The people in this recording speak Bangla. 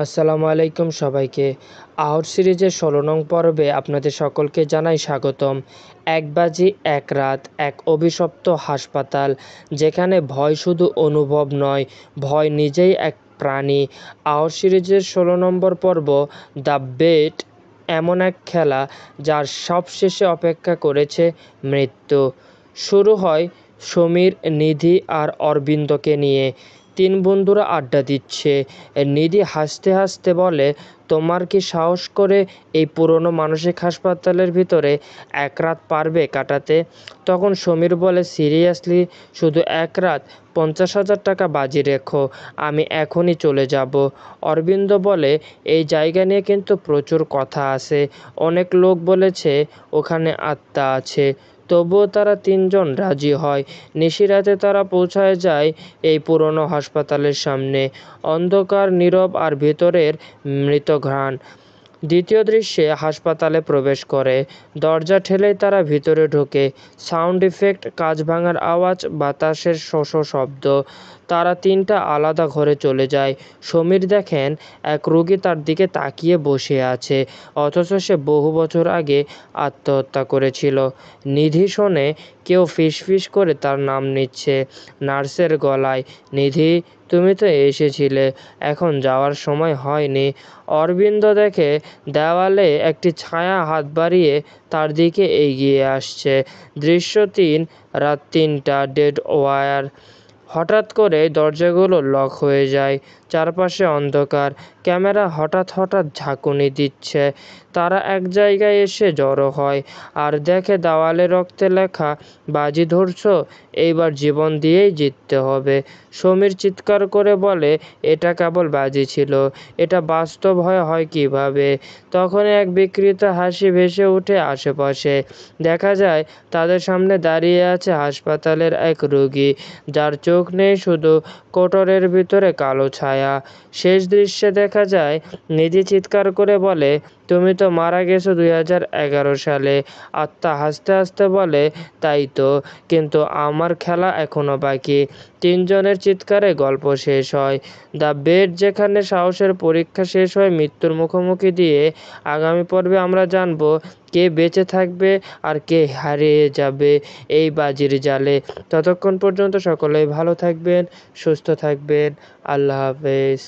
আসসালামু আলাইকুম সবাইকে। আউট সিরিজের ১৬ নং পর্বে আপনাদের সকলকে জানাই স্বাগতম। এক বাজি এক রাত, এক অভিশপ্ত হাসপাতাল, যেখানে ভয় শুধু অনুভব নয়, ভয় নিজেই এক প্রাণী। আউট সিরিজের ১৬ নম্বর পর্ব দ্য বেট এমন এক খেলা যার সবশেষে অপেক্ষা করেছে মৃত্যু। শুরু হয় সমীর, নিধি আর অরবিন্দকে নিয়ে। তিন বন্ধুরা আড্ডা দিচ্ছে। নিধি হাসতে হাসতে বলে, তোমার কি সাহস করে এই পুরনো মানসিক হাসপাতালের ভিতরে এক রাত পারবে কাটাতে? তখন সমীর বলে, সিরিয়াসলি, শুধু এক রাত? ৫০,০০০ টাকা বাজি রেখো, আমি এখনই চলে যাব। অরবিন্দ বলে, এই জায়গা নিয়ে কিন্তু প্রচুর কথা আছে, অনেক লোক বলেছে ওখানে আত্মা আছে। তবুও তারা তিনজন রাজি হয়। নিশিরাতে তারা পৌঁছায় যায় এই পুরনো হাসপাতালের সামনে। অন্ধকার, নীরব আর ভেতরের মৃত ঘ্রাণ। দ্বিতীয় দৃশ্যে হাসপাতালে প্রবেশ করে। দরজা ঠেলেই তারা ভিতরে ঢোকে। সাউন্ড ইফেক্ট, কাঁচ ভাঙার আওয়াজ, বাতাসের শোঁ শব্দ। তারা তিনটা আলাদা ঘরে চলে যায়। সমীর দেখেন এক রোগী তার দিকে তাকিয়ে বসে আছে, অথচ সে বহু বছর আগে আত্মহত্যা করেছিল। নিধি শোনে কেউ ফিসফিস করে তার নাম নিচ্ছে নার্সের গলায়। নিধি, তুমি তো এসেছিলে, এখন যাওয়ার সময় হয়নি। অরবিন্দ দেখে দেওয়ালে একটি ছায়া হাত বাড়িয়ে তার দিকে এগিয়ে আসছে। দৃশ্য ৩, রাত ৩টা, ডেড ওয়ার। হঠাৎ করে দরজাগুলো লক হয়ে যায়। চারপাশে অন্ধকার। ক্যামেরা হঠাৎ হঠাৎ ঝাঁকুনি দিচ্ছে। তারা এক জায়গায় এসে জড়ো হয় আর দেখে দেওয়ালে রক্তে লেখা, বাজি ধরছো, এইবার জীবন দিয়েই জিততে হবে। সমীর চিৎকার করে বলে, এটা কেবল বাজি ছিল, এটা বাস্তব হয় কিভাবে? তখনই এক বিকৃত হাসি ভেসে ওঠে আশেপাশে। দেখা যায় তাদের সামনে দাঁড়িয়ে আছে হাসপাতালের এক রোগী, যার চোখ নেই, শুধু কোটরের ভিতরে কালো ছায়া। শেষ দৃশ্যে দেখা যায় নিধি চিৎকার করে বলে, তুমি তো মারা গেছো ২০১১ সালে। আত্মা হাসতে হাসতে বলে, তাই তো, কিন্তু আমার খেলা এখনো বাকি। তিনজনের চিৎকারে গল্প শেষ হয়। দ্য বেট, যেখানে সাহসের পরীক্ষা শেষ হয় মৃত্যুর মুখোমুখি দিয়ে। আগামী পর্বে আমরা জানব কে বেঁচে থাকবে আর কে হারিয়ে যাবে এই বাজির জালে। ততক্ষণ পর্যন্ত সকলেই ভালো থাকবেন, সুস্থ থাকবেন। আল্লাহ হাফেজ।